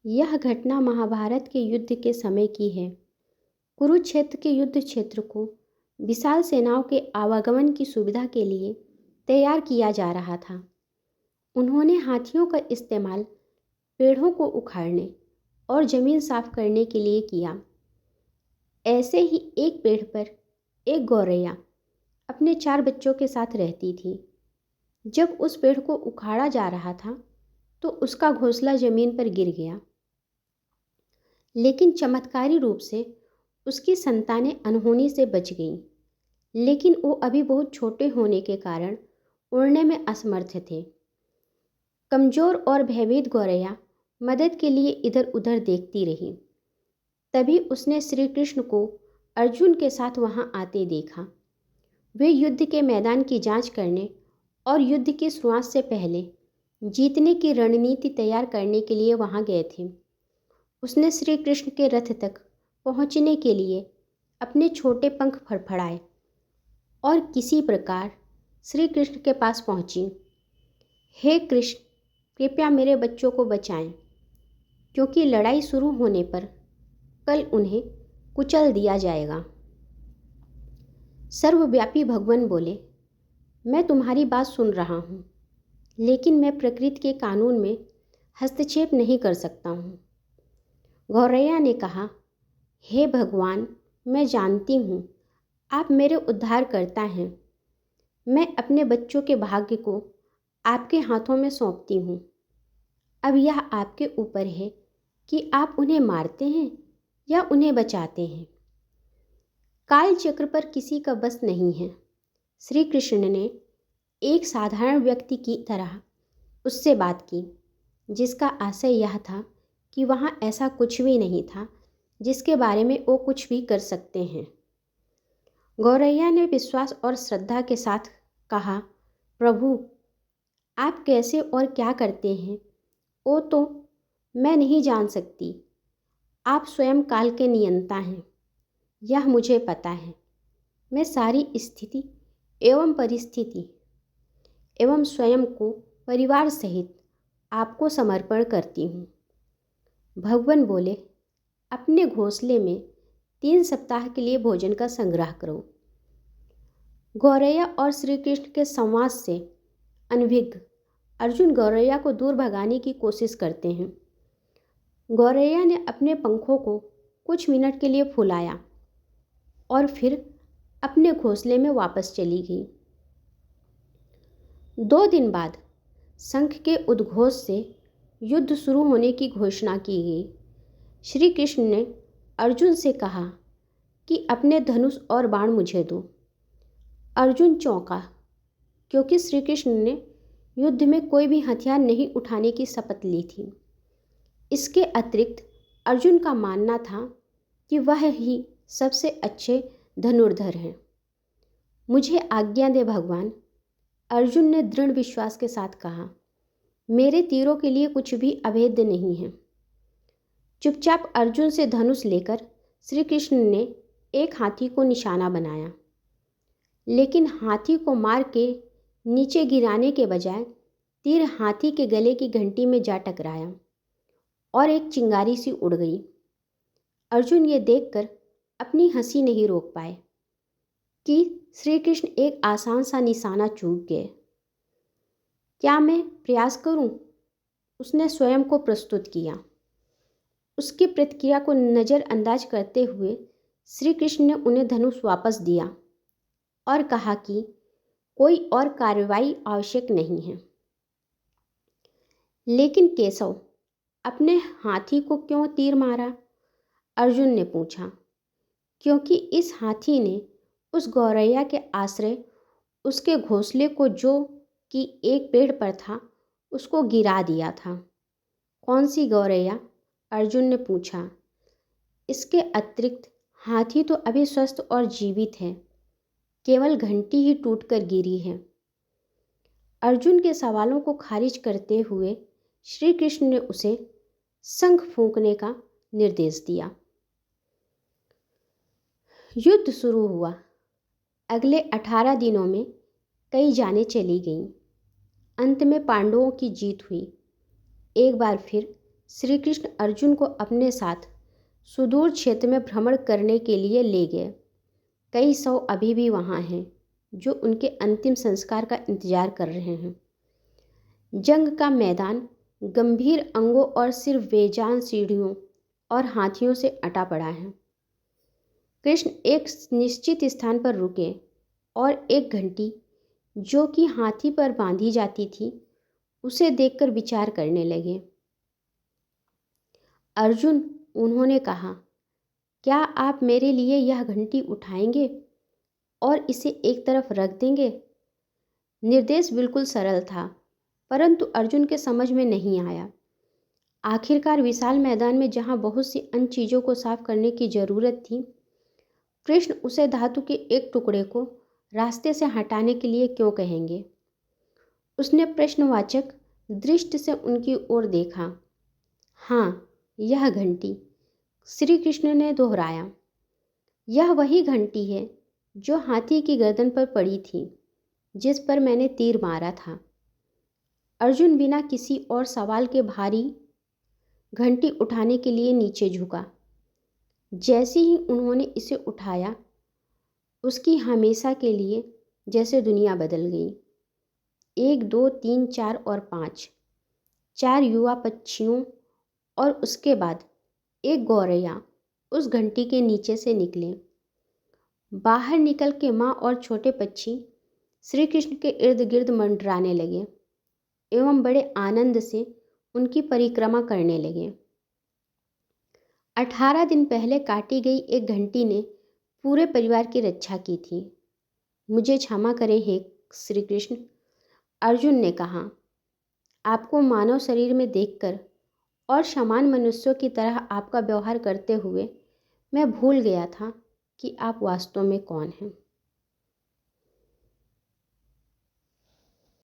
यह घटना महाभारत के युद्ध के समय की है। कुरुक्षेत्र के युद्ध क्षेत्र को विशाल सेनाओं के आवागमन की सुविधा के लिए तैयार किया जा रहा था। उन्होंने हाथियों का इस्तेमाल पेड़ों को उखाड़ने और ज़मीन साफ करने के लिए किया। ऐसे ही एक पेड़ पर एक गौरैया अपने 4 बच्चों के साथ रहती थी। जब उस पेड़ को उखाड़ा जा रहा था तो उसका घोंसला ज़मीन पर गिर गया, लेकिन चमत्कारी रूप से उसकी संतानें अनहोनी से बच गईं। लेकिन वो अभी बहुत छोटे होने के कारण उड़ने में असमर्थ थे। कमज़ोर और भयभीत गौरैया मदद के लिए इधर उधर देखती रही। तभी उसने श्री कृष्ण को अर्जुन के साथ वहां आते देखा। वे युद्ध के मैदान की जांच करने और युद्ध की शुरुआत से पहले जीतने की रणनीति तैयार करने के लिए वहां गए थे। उसने श्री कृष्ण के रथ तक पहुंचने के लिए अपने छोटे पंख फड़फड़ाए और किसी प्रकार श्री कृष्ण के पास पहुंची। हे कृष्ण, कृपया मेरे बच्चों को बचाएं, क्योंकि लड़ाई शुरू होने पर कल उन्हें कुचल दिया जाएगा। सर्वव्यापी भगवान बोले, मैं तुम्हारी बात सुन रहा हूँ, लेकिन मैं प्रकृति के कानून में हस्तक्षेप नहीं कर सकता हूँ। गौरैया ने कहा, हे भगवान, मैं जानती हूँ आप मेरे उद्धार करता हैं। मैं अपने बच्चों के भाग्य को आपके हाथों में सौंपती हूँ। अब यह आपके ऊपर है कि आप उन्हें मारते हैं या उन्हें बचाते हैं। काल चक्र पर किसी का बस नहीं है। श्री कृष्ण ने एक साधारण व्यक्ति की तरह उससे बात की, जिसका आशय यह था कि वहाँ ऐसा कुछ भी नहीं था जिसके बारे में वो कुछ भी कर सकते हैं। गौरैया ने विश्वास और श्रद्धा के साथ कहा, प्रभु, आप कैसे और क्या करते हैं वो तो मैं नहीं जान सकती। आप स्वयं काल के नियंता हैं, यह मुझे पता है। मैं सारी स्थिति एवं परिस्थिति एवं स्वयं को परिवार सहित आपको समर्पण करती हूँ। भगवान बोले, अपने घोंसले में 3 सप्ताह के लिए भोजन का संग्रह करो। गौरैया और श्री कृष्ण के संवाद से अनभिज्ञ अर्जुन गौरैया को दूर भगाने की कोशिश करते हैं। गौरैया ने अपने पंखों को कुछ मिनट के लिए फुलाया और फिर अपने घोंसले में वापस चली गई। 2 दिन बाद शंख के उद्घोष से युद्ध शुरू होने की घोषणा की गई। श्री कृष्ण ने अर्जुन से कहा कि अपने धनुष और बाण मुझे दो। अर्जुन चौंका, क्योंकि श्री कृष्ण ने युद्ध में कोई भी हथियार नहीं उठाने की शपथ ली थी। इसके अतिरिक्त अर्जुन का मानना था कि वह ही सबसे अच्छे धनुर्धर हैं। मुझे आज्ञा दे भगवान, अर्जुन ने दृढ़ विश्वास के साथ कहा। मेरे तीरों के लिए कुछ भी अभेद्य नहीं है। चुपचाप अर्जुन से धनुष लेकर श्री कृष्ण ने एक हाथी को निशाना बनाया, लेकिन हाथी को मार के नीचे गिराने के बजाय तीर हाथी के गले की घंटी में जा टकराया और एक चिंगारी सी उड़ गई। अर्जुन ये देखकर अपनी हंसी नहीं रोक पाए कि श्री कृष्ण एक आसान सा निशाना चूक गए। क्या मैं प्रयास करूं? उसने स्वयं को प्रस्तुत किया। उसकी प्रतिक्रिया को नज़रअंदाज करते हुए श्री कृष्ण ने उन्हें धनुष वापस दिया और कहा कि कोई और कार्रवाई आवश्यक नहीं है। लेकिन केशव, अपने हाथी को क्यों तीर मारा? अर्जुन ने पूछा। क्योंकि इस हाथी ने उस गौरैया के आश्रय उसके घोंसले को, जो कि एक पेड़ पर था, उसको गिरा दिया था। कौन सी गौरैया? अर्जुन ने पूछा। इसके अतिरिक्त हाथी तो अभी स्वस्थ और जीवित है, केवल घंटी ही टूटकर गिरी है। अर्जुन के सवालों को खारिज करते हुए श्री कृष्ण ने उसे शंख फूंकने का निर्देश दिया। युद्ध शुरू हुआ। अगले 18 दिनों में कई जानें चली गईं। अंत में पांडवों की जीत हुई। एक बार फिर श्री कृष्ण अर्जुन को अपने साथ सुदूर क्षेत्र में भ्रमण करने के लिए ले गए। कई सौ अभी भी वहाँ हैं जो उनके अंतिम संस्कार का इंतजार कर रहे हैं। जंग का मैदान गंभीर अंगों और सिर्फ बेजान सीढ़ियों और हाथियों से अटा पड़ा है। कृष्ण एक निश्चित स्थान पर रुके और एक घंटी जो कि हाथी पर बांधी जाती थी उसे देखकर विचार करने लगे। अर्जुन, उन्होंने कहा, क्या आप मेरे लिए यह घंटी उठाएंगे और इसे एक तरफ रख देंगे? निर्देश बिल्कुल सरल था, परंतु अर्जुन के समझ में नहीं आया। आखिरकार विशाल मैदान में जहाँ बहुत सी अन्य चीज़ों को साफ करने की ज़रूरत थी, कृष्ण उसे धातु के एक टुकड़े को रास्ते से हटाने के लिए क्यों कहेंगे? उसने प्रश्नवाचक दृष्टि से उनकी ओर देखा। हाँ, यह घंटी, श्री कृष्ण ने दोहराया। यह वही घंटी है जो हाथी की गर्दन पर पड़ी थी, जिस पर मैंने तीर मारा था। अर्जुन बिना किसी और सवाल के भारी घंटी उठाने के लिए नीचे झुका। जैसे ही उन्होंने इसे उठाया, उसकी हमेशा के लिए जैसे दुनिया बदल गई। 1, 2, 3, 4 और 5, 4 युवा पक्षियों और उसके बाद एक गौरैया उस घंटी के नीचे से निकले। बाहर निकल के माँ और छोटे पक्षी श्री कृष्ण के इर्द गिर्द मंडराने लगे एवं बड़े आनंद से उनकी परिक्रमा करने लगे। 18 दिन पहले काटी गई एक घंटी ने पूरे परिवार की रक्षा की थी। मुझे क्षमा करें हे श्री कृष्ण, अर्जुन ने कहा। आपको मानव शरीर में देखकर और समान मनुष्यों की तरह आपका व्यवहार करते हुए मैं भूल गया था कि आप वास्तव में कौन हैं।